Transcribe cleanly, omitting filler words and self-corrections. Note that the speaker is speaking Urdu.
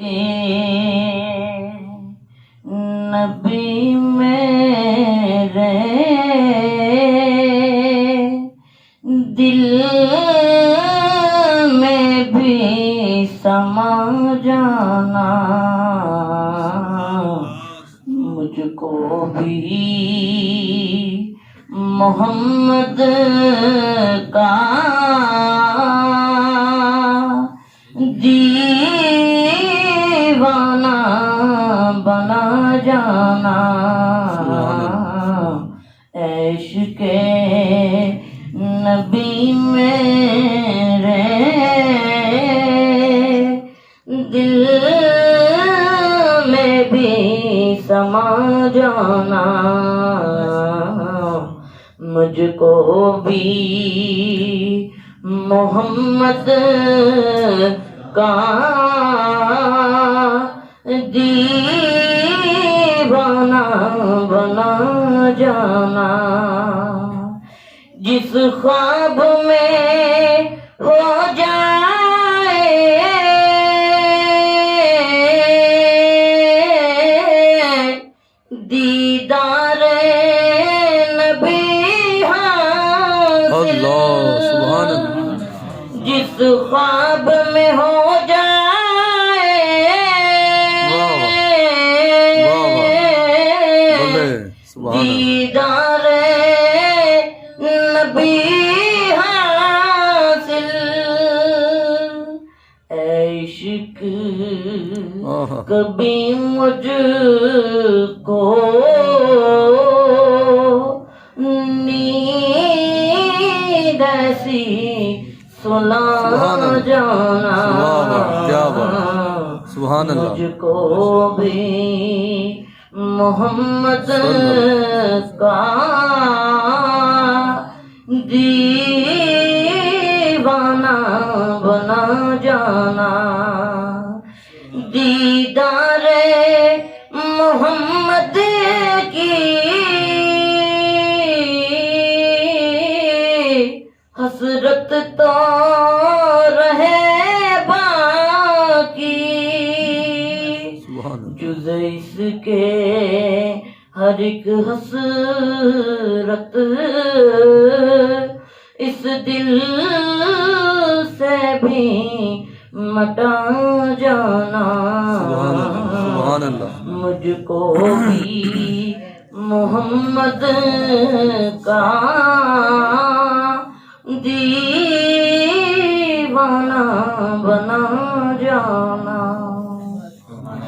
کے نبی میرے دل میں بھی سما جانا، مجھ کو بھی محمد کا دیوانہ بنا جانا، عشق نبی میرے دل میں بھی سما جانا، مجھ کو بھی محمد کا دیوانہ بنا جانا، جس خواب میں ہو جائے دیدار نبی حاصل، سبحان اللہ، جس خواب میں ہو جائے دیدار نبی حاصل، عشق کبھی مجھ کو نیند ایسی سلا جانا، سبحان اللہ، مجھ کو بھی محمد کا دیوانہ بنا جانا، دیدار محمد کی حسرت تو رہے باقی، جز اس کے ہر ایک حسرت اس دل سے بھی مٹا جانا، سبحان اللہ، مجھ کو بھی محمد کا دیوانہ بنا جانا۔